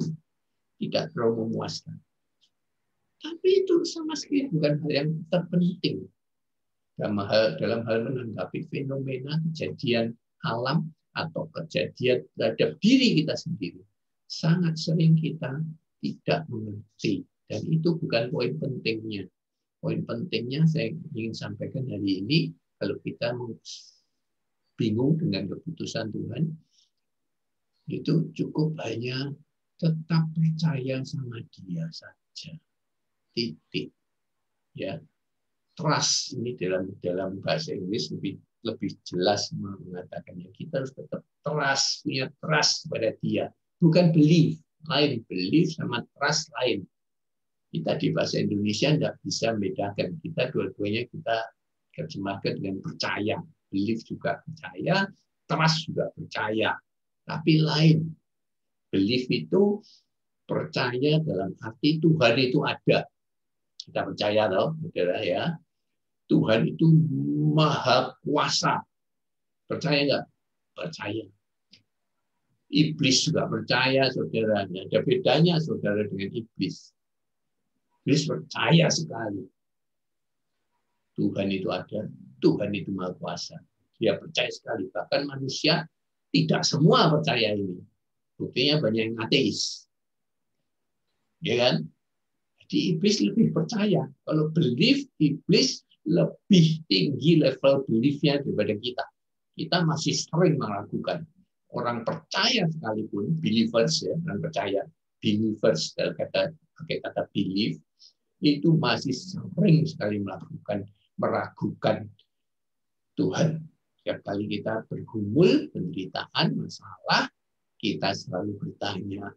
Tidak terlalu memuaskan. Tapi itu sama sekali bukan hal yang terpenting dalam hal menanggapi fenomena kejadian alam atau kejadian terhadap diri kita sendiri. Sangat sering kita tidak mengerti. Dan itu bukan poin pentingnya. Poin pentingnya saya ingin sampaikan hari ini, kalau kita bingung dengan keputusan Tuhan, itu cukup hanya tetap percaya sama Dia saja. Titik. Ya. Trust ini dalam bahasa Inggris lebih jelas mengatakannya. Kita harus tetap punya trust pada Dia. Bukan belief, lain. Belief sama trust lain. Kita di bahasa Indonesia tidak bisa membedakan. Kita dua-duanya kita terjemahkan dengan percaya. Belief juga percaya, trust juga percaya. Tapi lain. Belief itu percaya dalam arti Tuhan itu ada. Kita percaya loh, saudara ya. Tuhan itu maha kuasa. Percaya nggak? Percaya. Iblis juga percaya, saudara. Ada bedanya saudara dengan iblis. Iblis percaya sekali. Tuhan itu ada, Tuhan itu maha kuasa. Dia percaya sekali. Bahkan manusia tidak semua percaya ini. Buktinya banyak yang ateis. Ya kan? Jadi iblis lebih percaya. Kalau belief, iblis lebih tinggi level beliefnya daripada kita. Kita masih sering meragukan. Orang percaya sekalipun, believers ya, orang percaya, believers pakai kata belief, itu masih sering sekali meragukan Tuhan. Setiap kali kita bergumul, penderitaan, masalah, kita selalu bertanya,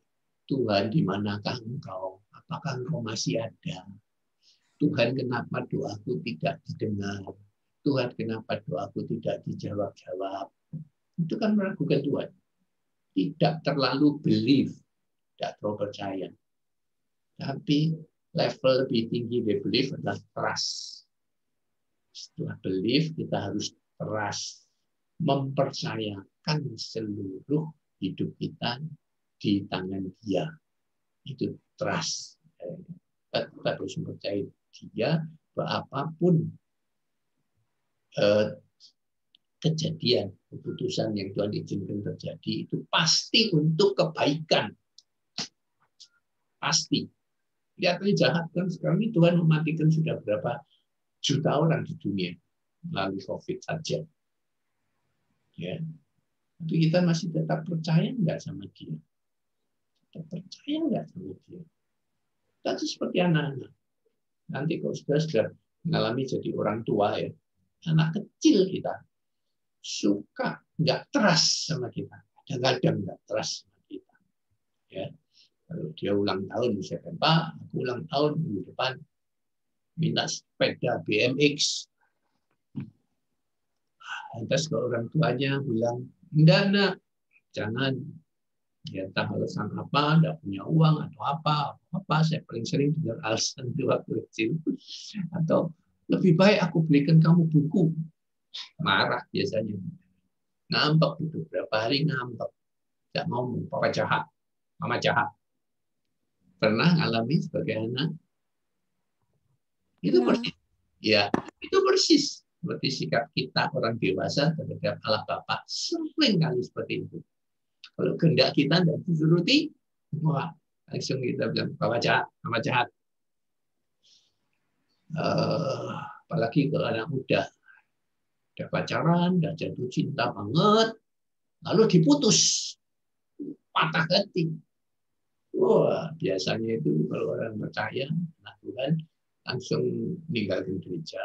Tuhan, di manakah Engkau? Apakah Engkau masih ada? Tuhan, kenapa doaku tidak didengar? Tuhan, kenapa doaku tidak dijawab-jawab? Itu kan meragukan Tuhan. Tidak terlalu believe, tidak terlalu percaya. Tapi level lebih tinggi dari belief adalah trust. Setelah belief, kita harus trust. Mempercayakan seluruh hidup kita di tangan Dia. Itu trust. Kita harus mempercayai Dia bahwa apapun kejadian, keputusan yang Tuhan izinkan terjadi, itu pasti untuk kebaikan. Pasti. Lihat ini jahat kan, sekarang ini Tuhan mematikan sudah berapa juta orang di dunia melalui COVID saja. Ya. Tapi kita masih tetap percaya nggak sama Dia? Tetap percaya nggak sama Dia? Kita seperti anak-anak. Nanti kalau sudah mengalami jadi orang tua ya, anak kecil kita suka nggak trust sama kita, kadang-kadang nggak trust sama kita. Ya, kalau dia ulang tahun misalkan, Pak, aku ulang tahun minggu depan, minta sepeda BMX. Lantas kalau orang tuanya bilang, enggak nak, jangan. Ya, entah alasan apa, enggak punya uang atau apa. Saya paling sering dengar alasan itu waktu kecil. Atau lebih baik aku belikan kamu buku. Marah biasanya. Ngambek itu, berapa hari ngambek. Tidak mau papa jahat, mama jahat. Pernah ngalami sebagai anak? Itu persis. Ya, itu persis. Seperti sikap kita orang dewasa terhadap Allah Bapa. Sering kali seperti itu. Kalau kehendak kita tidak dituruti, wah, langsung kita bilang, Bapak jahat, Mama jahat. Apalagi kalau anak muda. Udah pacaran, udah jatuh cinta banget, lalu diputus. Patah hati. Wah, biasanya itu kalau orang percaya, anak Tuhan, langsung ninggalin gereja.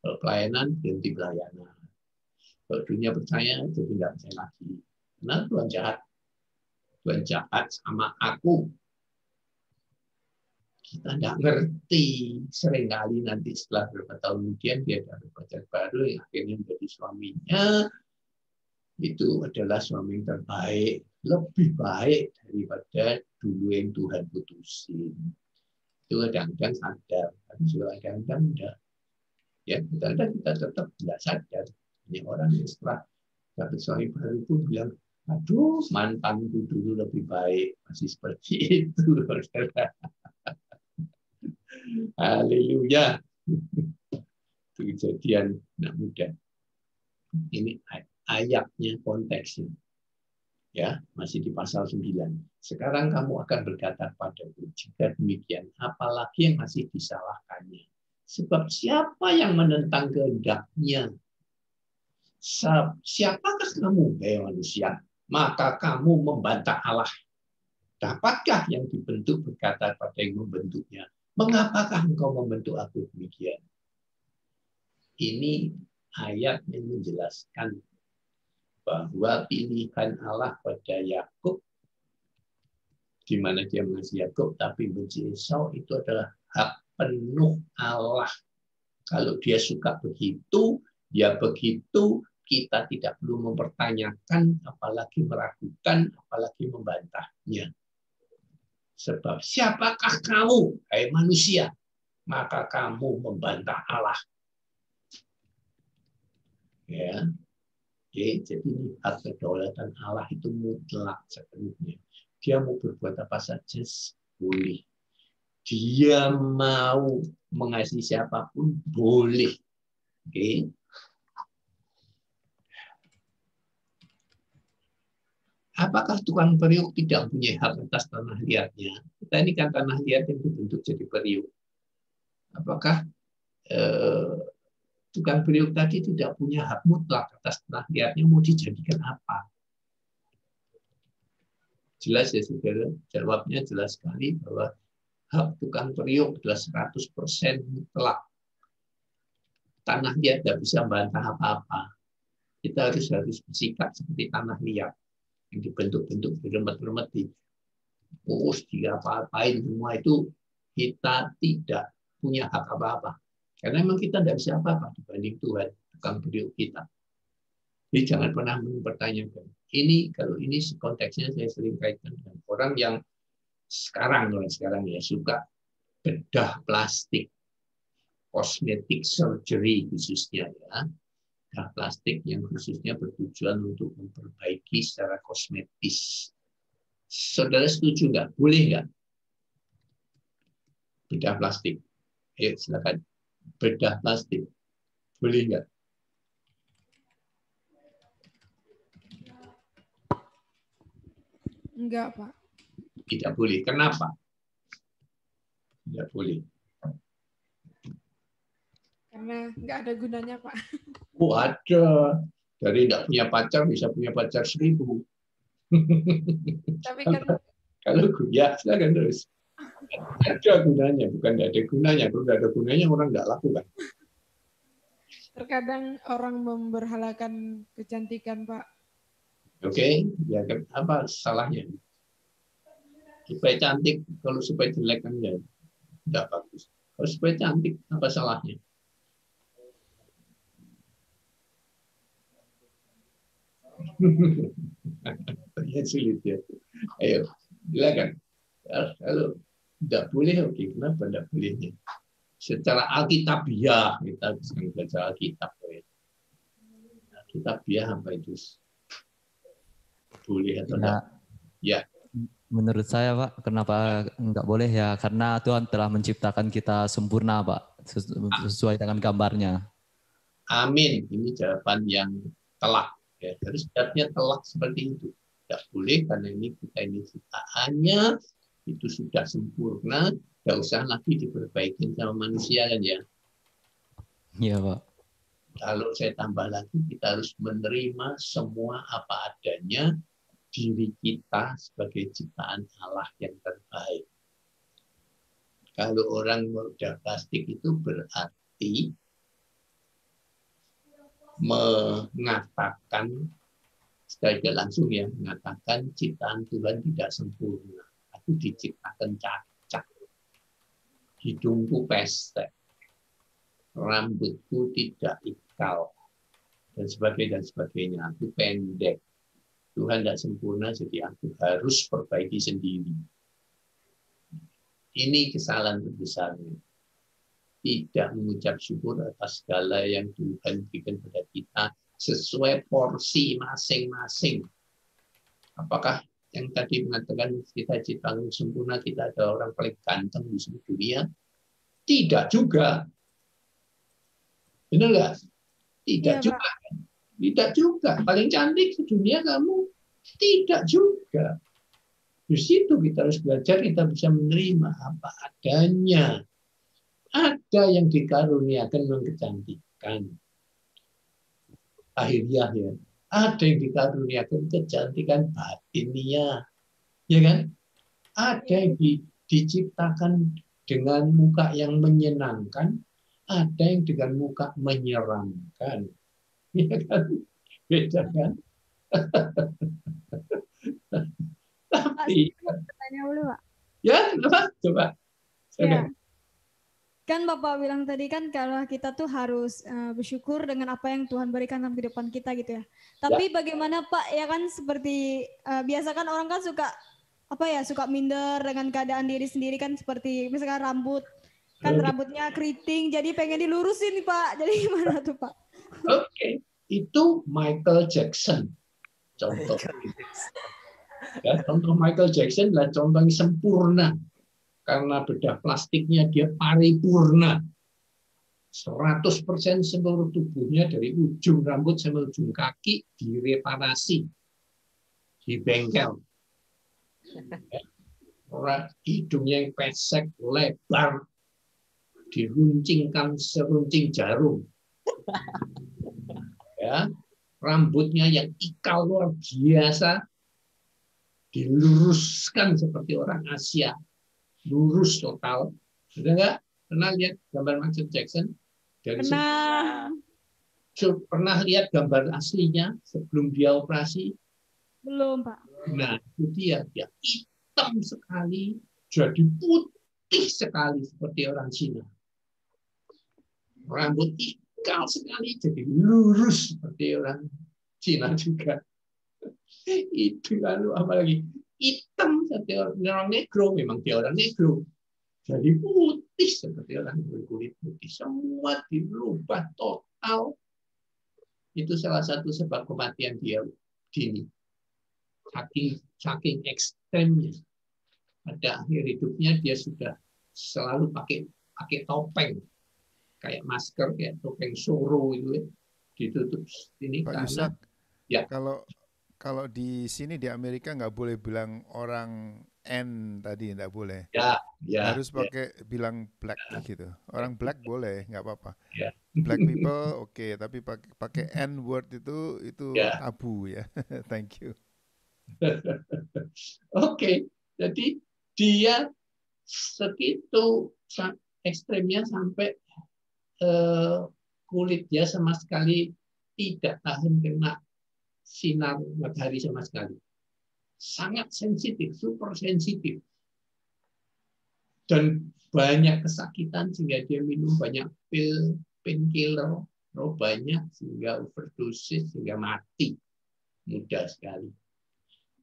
Kalau pelayanan, berhenti pelayanan. Kalau dunia percaya, itu tidak percaya lagi. Karena Tuhan jahat. Tuhan jahat sama aku. Kita tidak ngerti. Seringkali nanti setelah beberapa tahun kemudian, dia ada pacar baru yang akhirnya menjadi suaminya. Itu adalah suami yang terbaik. Lebih baik daripada dulu yang Tuhan putusin. Itu kadang-kadang sadar. Tapi juga kadang-kadang enggak. Ya, kadang-kadang kita tetap tidak sadar. Ini orang yang setelah dapat suami baru pun bilang, aduh, mantanku dulu lebih baik. Masih seperti itu. Haleluya. Itu kejadian anak muda. Ini ayatnya, konteksnya. Ya, masih di pasal 9. Sekarang kamu akan berkata padaku, jika demikian, apalagi yang masih disalahkannya. Sebab siapa yang menentang kehendaknya? Siapakah kamu, hai manusia? Maka kamu membantah Allah. Dapatkah yang dibentuk berkata pada yang membentuknya, mengapakah engkau membentuk aku demikian? Ini ayat yang menjelaskan bahwa pilihan Allah pada Yakub, di mana dia mengasihi Yakub tapi benci Esau, itu adalah hak penuh Allah. Kalau dia suka begitu, ya begitu. Kita tidak perlu mempertanyakan, apalagi meragukan, apalagi membantahnya. Sebab siapakah kamu, hai manusia? Maka kamu membantah Allah. Ya. Oke, jadi hak kedaulatan Allah itu mutlak sepenuhnya. Dia mau berbuat apa saja boleh. Dia mau mengasihi siapapun boleh. Oke. Apakah tukang periuk tidak punya hak atas tanah liatnya? Kita ini kan tanah liat yang dibentuk jadi periuk. Apakah tukang periuk tadi tidak punya hak mutlak atas tanah liatnya, mau dijadikan apa? Jelas ya saudara, jawabnya jelas sekali bahwa hak tukang periuk adalah 100% mutlak. Tanah liat tidak bisa membantah apa-apa. Kita harus bersikap seperti tanah liat yang dibentuk-bentuk, diremet-remet, terus diapa-apain semua itu, kita tidak punya hak apa-apa. Karena memang kita tidak bisa apa-apa dibanding Tuhan, tukang beriuk kita. Jadi jangan pernah mempertanyakan. Ini kalau ini konteksnya saya sering kaitkan dengan orang yang sekarang ya suka bedah plastik, cosmetic surgery khususnya ya. Bedah plastik yang khususnya bertujuan untuk memperbaiki secara kosmetis. Saudara setuju nggak? Boleh nggak? Bedah plastik. Ayo silakan. Bedah plastik. Boleh nggak? Enggak, Pak. Tidak boleh. Kenapa? Tidak boleh. Karena nggak ada gunanya, Pak. Oh, ada. Dari tidak punya pacar bisa punya pacar 1000. Tapi kan kalau ya silakan terus. Ada gunanya, bukan tidak ada gunanya. Kalau tidak ada gunanya orang tidak lakukan. terkadang orang memberhalakan kecantikan, Pak. Oke, ya kan apa salahnya? Supaya cantik, kalau supaya jelek kan ya tidak bagus. Kalau supaya cantik, apa salahnya? Ya sulit ya. Ayo, silakan. Kalau tidak boleh, oke. Kenapa tidak bolehnya? Secara alkitabiah kita bisa baca Alkitab. Alkitabiah apa itu? Boleh atau tidak? Ya. Menurut saya, Pak, kenapa enggak boleh ya? Karena Tuhan telah menciptakan kita sempurna, Pak, sesuai dengan gambarnya. Amin. Ini jawaban yang telak. Ya, harus jawabnya telak seperti itu. Tidak boleh karena kita ini ciptaannya itu sudah sempurna. Tidak usah lagi diperbaiki sama manusia kan ya. Iya, Pak. Kalau saya tambah lagi, kita harus menerima semua apa adanya diri kita sebagai ciptaan Allah yang terbaik. Kalau orang udah plastik itu berarti mengatakan, secara langsung ya, mengatakan ciptaan Tuhan tidak sempurna. Aku diciptakan cacat. Hidungku pesek. Rambutku tidak ikal. Dan sebagainya. Aku pendek. Tuhan tidak sempurna, jadi aku harus perbaiki sendiri. Ini kesalahan terbesarnya. Tidak mengucap syukur atas segala yang Tuhan berikan pada kita sesuai porsi masing-masing. Apakah yang tadi mengatakan kita ciptaan sempurna, kita ada orang paling ganteng di seluruh dunia? Tidak juga. Benar nggak? Tidak ya, juga. Pak. Tidak juga. Paling cantik di dunia kamu. Tidak juga. Di situ kita harus belajar, kita bisa menerima apa adanya. Ada yang dikaruniakan dengan kecantikan. Akhirnya ya. Ada yang dikaruniakan kecantikan batiniah. Ya kan? Ada yang diciptakan dengan muka yang menyenangkan. Ada yang dengan muka menyeramkan. Ya kan? Beda kan? Tapi, tanya dulu, Pak. Ya, coba. Ya. Kan Bapak bilang tadi kan kalau kita tuh harus bersyukur dengan apa yang Tuhan berikan dalam kehidupan kita gitu ya. Tapi bagaimana Pak, ya kan seperti biasa kan orang kan suka suka minder dengan keadaan diri sendiri kan, seperti misalkan rambut. Kan rambutnya keriting, jadi pengen dilurusin Pak. Jadi gimana tuh Pak? Oke, itu Michael Jackson. Contoh. Ya, contoh Michael Jackson adalah contoh yang sempurna. Karena bedah plastiknya dia paripurna. 100% seluruh tubuhnya dari ujung rambut sampai ujung kaki direparasi. Di bengkel. Ya. Orang hidungnya yang pesek, lebar. Diruncingkan seruncing jarum. Ya, rambutnya yang ikal luar biasa diluruskan seperti orang Asia, lurus total. Sudah nggak pernah lihat gambar Michael Jackson? Dari Pernah lihat gambar aslinya sebelum dia operasi? Belum, Pak. Nah, itu dia hitam sekali, jadi putih sekali seperti orang Cina. Rambut ikal sekali, jadi lurus seperti orang Cina juga. Itu lalu apalagi hitam seperti orang negro, memang dia orang negro. Jadi putih seperti orang berkulit putih. Semua dirubah total. Itu salah satu sebab kematian dia dini. Saking ekstremnya. Pada akhir hidupnya dia sudah selalu pakai topeng, kayak masker, kayak topeng soro itu ditutup ini. Pak karena Yusak, ya kalau di sini di Amerika nggak boleh bilang orang N tadi, nggak boleh. Ya, harus pakai bilang black gitu. Orang black boleh, nggak apa-apa. Ya. Black people oke, tapi pakai N word itu tabu ya. Thank you. Oke, jadi dia segitu ekstremnya sampai kulit dia sama sekali tidak tahan kena sinar matahari sama sekali. Sangat sensitif, super sensitif. Dan banyak kesakitan sehingga dia minum banyak pil, painkiller, banyak sehingga overdosis, sehingga mati. Mudah sekali.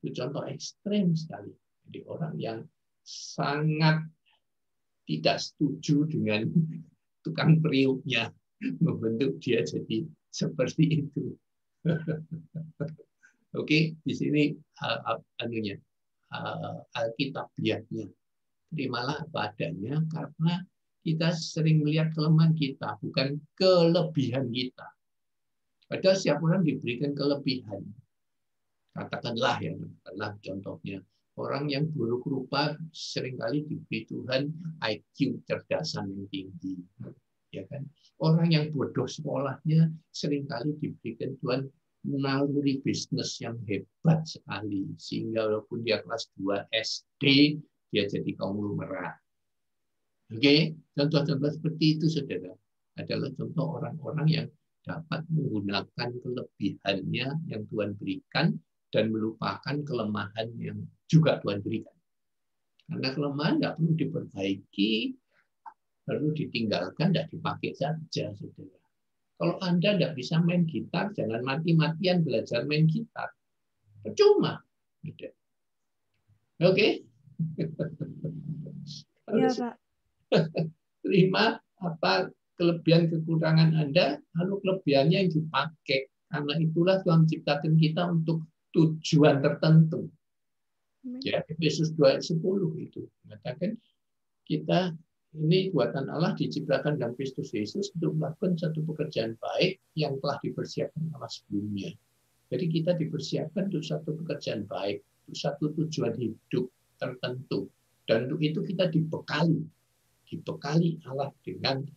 Itu contoh ekstrem sekali. Jadi orang yang sangat tidak setuju dengan tukang periuknya membentuk dia jadi seperti itu. Oke, di sini alkitabiahnya. Terimalah apa adanya karena kita sering melihat kelemahan kita, bukan kelebihan kita. Padahal setiap orang diberikan kelebihan. Katakanlah contohnya orang yang buruk rupa seringkali diberi Tuhan IQ cerdasan yang tinggi, ya kan? Orang yang bodoh sekolahnya seringkali diberikan Tuhan naluri bisnis yang hebat sekali, sehingga walaupun dia kelas 2 SD dia jadi konglomerat. Oke, contoh-contoh seperti itu saudara adalah contoh orang-orang yang dapat menggunakan kelebihannya yang Tuhan berikan dan melupakan kelemahan yang juga Tuhan berikan. Karena kelemahan nggak perlu diperbaiki, perlu ditinggalkan, tidak dipakai saja, saudara. Kalau Anda tidak bisa main gitar, jangan mati-matian belajar main gitar. Percuma. Oke? Iya, Pak. Terima apa kelebihan kekurangan Anda, lalu kelebihannya yang dipakai. Karena itulah Tuhan ciptakan kita untuk tujuan tertentu. Ya, Efesus 2:10 itu mengatakan kita ini buatan Allah diciptakan dalam Kristus Yesus untuk melakukan satu pekerjaan baik yang telah dipersiapkan Allah sebelumnya. Jadi kita dipersiapkan untuk satu pekerjaan baik, untuk satu tujuan hidup tertentu. Dan untuk itu kita dibekali Allah dengan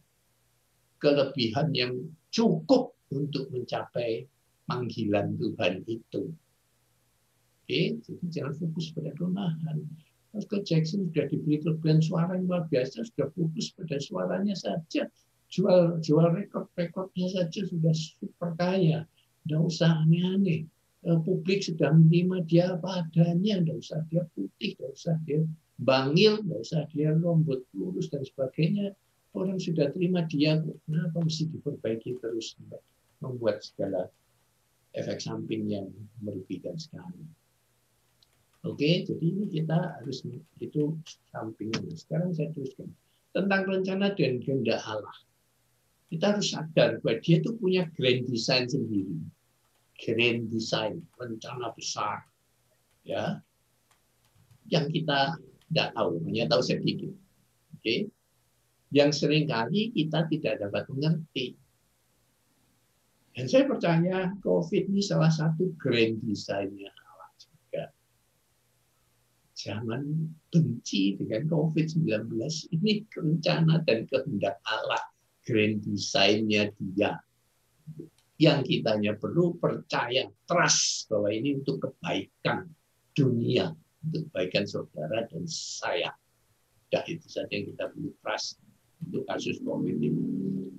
kelebihan yang cukup untuk mencapai panggilan Tuhan itu. Oke, jadi jangan fokus pada kelemahan. Michael Jackson sudah diberi kelebihan suara yang luar biasa, sudah fokus pada suaranya saja, jual rekor-rekornya saja sudah super kaya, tidak usah aneh-aneh. Publik sudah menerima dia apa adanya, tidak usah dia putih, tidak usah dia bangil, tidak usah dia rambut lurus dan sebagainya. Orang sudah terima dia, kenapa mesti diperbaiki terus, membuat segala efek samping yang merugikan sekali. Oke, jadi ini kita harus itu sampingan. Sekarang saya teruskan tentang rencana dan kehendak Allah. Kita harus sadar bahwa dia itu punya grand design sendiri, grand design, rencana besar, ya, yang kita tidak tahu, hanya tahu sedikit. Oke, yang seringkali kita tidak dapat mengerti. Dan saya percaya COVID ini salah satu grand design-nya. Jangan benci dengan COVID-19. Ini rencana dan kehendak Allah. Grand design-nya dia. Yang kita hanya perlu percaya, trust bahwa ini untuk kebaikan dunia, untuk kebaikan saudara dan saya. Dan itu saja yang kita perlu trust untuk kasus COVID ini.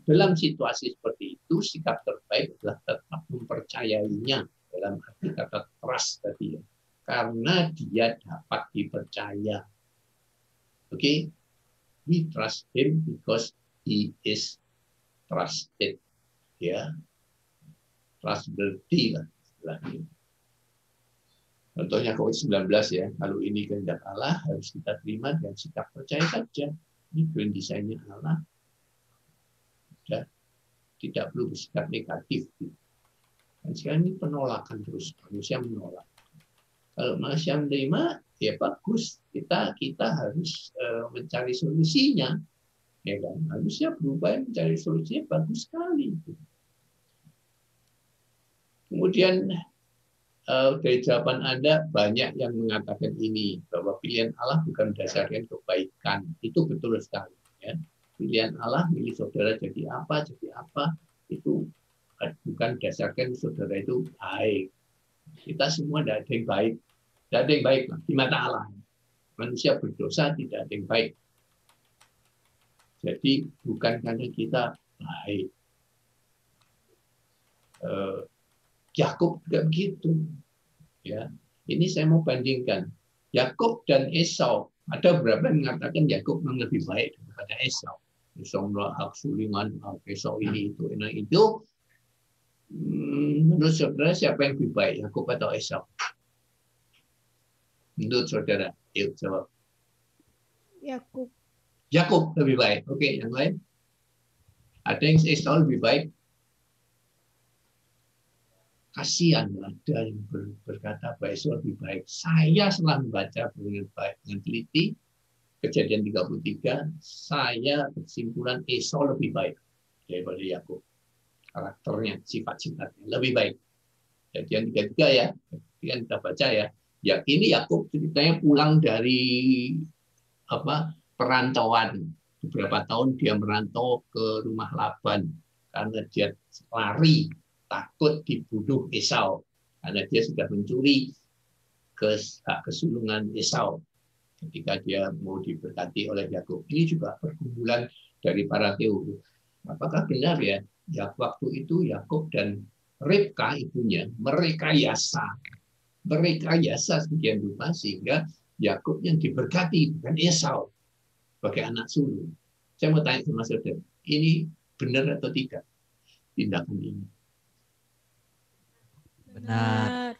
Dalam situasi seperti itu sikap terbaik adalah tetap mempercayainya, dalam arti kata trust tadi ya. Karena dia dapat dipercaya. Oke, we trust him because he is trusted. Ya, trustworthy lah istilahnya. Contohnya COVID-19 ya, kalau ini kehendak Allah harus kita terima dan sikap percaya saja. Ini grand desainnya Allah. Sudah, tidak perlu bersikap negatif. Dan sekarang ini penolakan terus, manusia menolak. Kalau manusia menerima, ya bagus. Kita harus mencari solusinya. Ya kan? Manusia berupaya mencari solusinya, bagus sekali. Kemudian dari jawaban Anda banyak yang mengatakan ini, bahwa pilihan Allah bukan berdasarkan kebaikan. Itu betul sekali. Ya. Pilihan Allah milih saudara jadi apa, itu bukan berdasarkan saudara itu baik. Kita semua tidak ada yang baik. Tidak ada yang baik di mata Allah. Manusia berdosa, tidak ada yang baik. Jadi bukan karena kita baik. Yakub juga begitu. Ya, ini saya mau bandingkan Yakub dan Esau. Ada beberapa yang mengatakan Yakub memang lebih baik daripada Esau. Esau hak sulingan, Esau ini itu. Menurut saudara siapa yang lebih baik, Yakub atau Esau? Menurut saudara, yuk jawab. Yakub. Yakub lebih baik. Oke, yang lain? Ada yang Esau lebih baik? Kasihan ada yang berkata bahwa Esau lebih baik. Saya setelah membaca dengan baik, dengan teliti, Kejadian 33, saya berkesimpulan Esau lebih baik daripada Yakub. Karakternya, sifat-sifatnya lebih baik. Kejadian 33 ya, kita baca ya. Ya ini Yakub ceritanya pulang dari perantauan. Beberapa tahun dia merantau ke rumah Laban karena dia lari. Takut dibunuh Esau karena dia sudah mencuri kesulungan Esau ketika dia mau diberkati oleh Yakub. Ini juga pergumulan dari para teolog. Apakah benar ya? Ya waktu itu Yakub dan Ribka ibunya merekayasa sekian rupa sehingga Yakub yang diberkati bukan Esau sebagai anak sulung. Saya mau tanya sama saudara, ini benar atau tidak tindakan ini? Benar.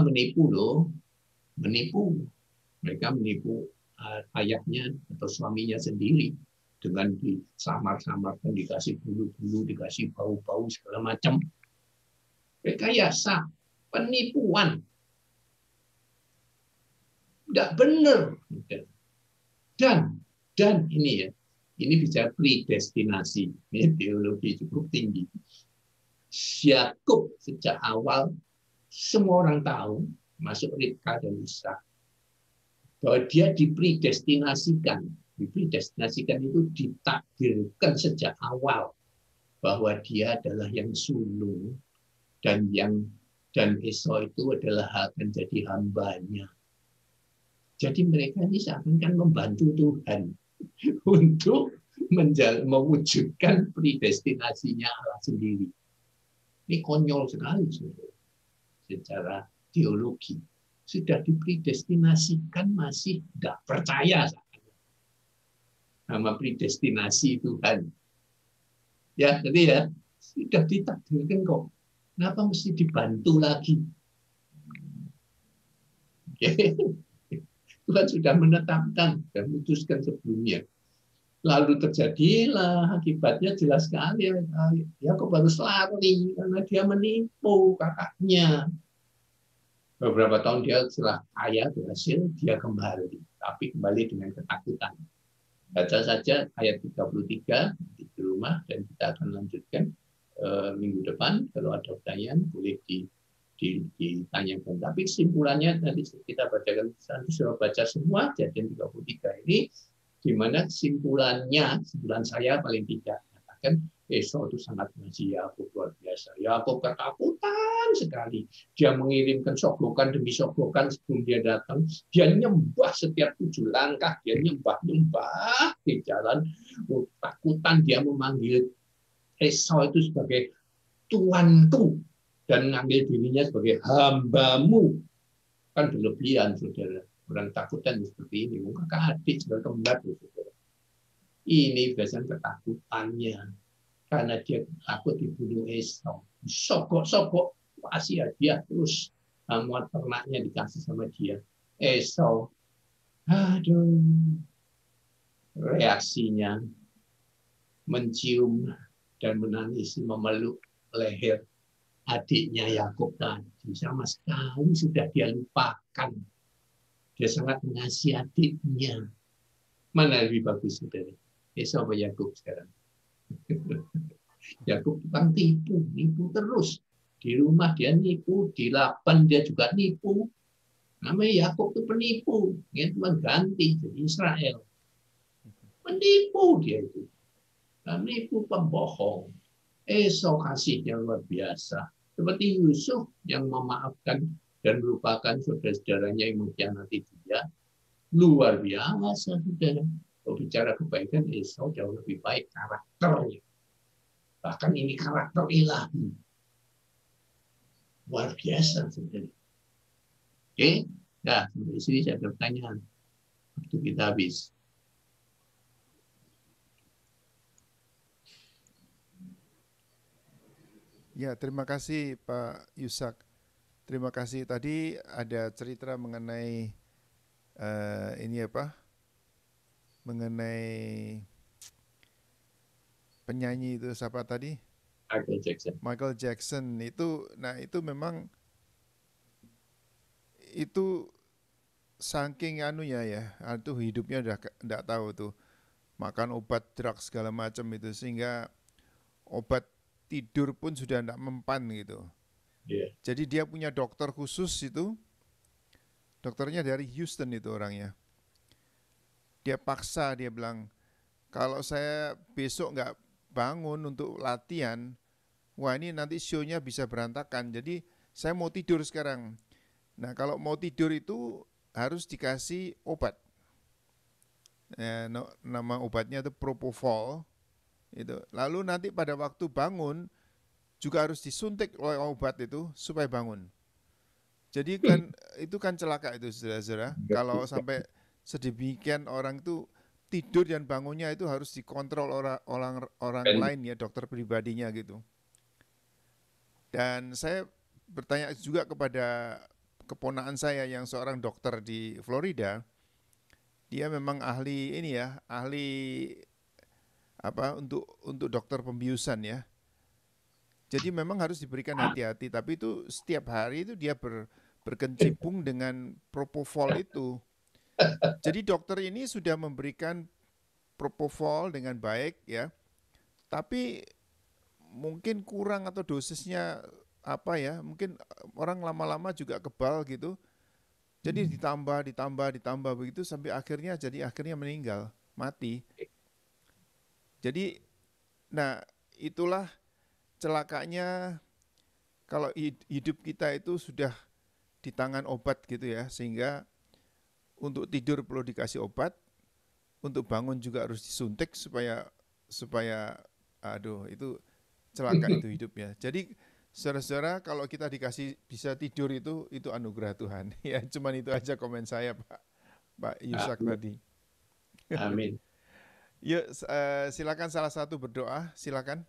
Menipu loh, menipu. Mereka menipu ayahnya atau suaminya sendiri dengan disamar-samarkan, dikasih bulu-bulu, dikasih bau-bau segala macam. Rekayasa, penipuan, tidak benar. Dan ini ya, ini bicara predestinasi, ini teologi cukup tinggi. Yakub sejak awal semua orang tahu, masuk Ribka dan Ishak, bahwa dia dipredestinasikan. Dipredestinasikan itu ditakdirkan sejak awal bahwa dia adalah yang sulung dan Esau itu adalah akan jadi hambanya. Jadi mereka ini seakan-akan membantu Tuhan untuk mewujudkan predestinasinya Allah sendiri. Ini konyol sekali secara teologi. Sudah dipredestinasikan masih tidak percaya sama predestinasi Tuhan. Ya, jadi ya sudah ditakdirkan kok. Kenapa mesti dibantu lagi? Tuhan sudah menetapkan dan memutuskan sebelumnya. Lalu terjadilah akibatnya jelas sekali. Yakub harus lari karena dia menipu kakaknya. Beberapa tahun dia setelah kaya berhasil, dia kembali. Tapi kembali dengan ketakutan. Baca saja ayat 33 di rumah dan kita akan lanjutkan minggu depan. Kalau ada pertanyaan boleh ditanyakan. Tapi kesimpulannya tadi kita bacakan, nanti sudah baca semua Kejadian 33 ini. Di mana kesimpulan saya paling tidak mengatakan Esau itu sangat mengasihi Yakub luar biasa. Yakub ketakutan sekali. Dia mengirimkan soglokan demi soglokan sebelum dia datang. Dia nyembah setiap 7 langkah. Dia nyembah di jalan. Takutan dia memanggil Esau itu sebagai tuanku dan mengambil dirinya sebagai hambamu. Kan berlebihan, saudara. Orang takutan seperti ini. Mungkin adik sudah kembar, saudara. Ini biasanya ketakutannya. Karena dia takut dibunuh Esau. Sogok-sogok, kasih hadiah terus. Muat ternaknya dikasih sama dia. Esau, aduh, reaksinya mencium dan menangis, memeluk leher adiknya Yakub tadi. Sama sekali sudah dia lupakan. Dia sangat mengasihi adiknya. Mana lebih bagus, saudara? Esau atau Yakub sekarang? Yakub tukang tipu, nipu terus. Di rumah dia nipu, di Laban dia juga nipu. Namanya Yakub itu penipu. Dia Tuhan ganti jadi Israel. Menipu dia itu. Menipu, pembohong. Esau kasihnya luar biasa. Seperti Yusuf yang memaafkan dan melupakan saudara-saudaranya yang mengkhianati dia. Luar biasa, saudara. Kalau bicara kebaikan, Esau jauh lebih baik karakternya. Bahkan ini karakter ilahi. Luar biasa, saudara. Oke? Nah, sampai sini saya ada pertanyaan. Waktu kita habis. Ya, terima kasih Pak Yusak. Terima kasih. Tadi ada cerita mengenai ini apa? Mengenai penyanyi itu siapa tadi? Michael Jackson. Michael Jackson itu, nah itu memang itu saking anunya ya, itu hidupnya udah enggak tahu tuh makan obat drugs segala macam itu sehingga obat tidur pun sudah enggak mempan gitu. Yeah. Jadi dia punya dokter khusus itu, dokternya dari Houston itu orangnya. Dia paksa, dia bilang, kalau saya besok nggak bangun untuk latihan, wah ini nanti show-nya bisa berantakan. Jadi saya mau tidur sekarang. Nah kalau mau tidur itu harus dikasih obat. Nama obatnya itu propofol. Itu. Lalu nanti pada waktu bangun juga harus disuntik oleh obat itu supaya bangun. Jadi kan itu kan celaka itu saudara-saudara. Kalau sampai sedemikian orang itu tidur dan bangunnya itu harus dikontrol orang lain ya, dokter pribadinya gitu. Dan saya bertanya juga kepada keponakan saya yang seorang dokter di Florida. Dia memang ahli ini ya, ahli apa untuk dokter pembiusan ya. Jadi memang harus diberikan hati-hati, tapi itu setiap hari itu dia berkecimpung dengan propofol itu. Jadi dokter ini sudah memberikan propofol dengan baik ya, tapi mungkin kurang atau dosisnya apa ya, mungkin orang lama-lama juga kebal gitu. Jadi ditambah begitu sampai akhirnya meninggal, mati. Jadi nah itulah celakanya kalau hidup kita itu sudah di tangan obat gitu ya, sehingga untuk tidur perlu dikasih obat, untuk bangun juga harus disuntik supaya aduh itu celaka itu hidupnya. Jadi saudara-saudara kalau kita dikasih bisa tidur itu anugerah Tuhan. Ya cuman itu aja komen saya Pak Yusak tadi. Amin. Yuk silakan salah satu berdoa, silakan.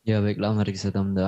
Ya baiklah, mari kita berdoa.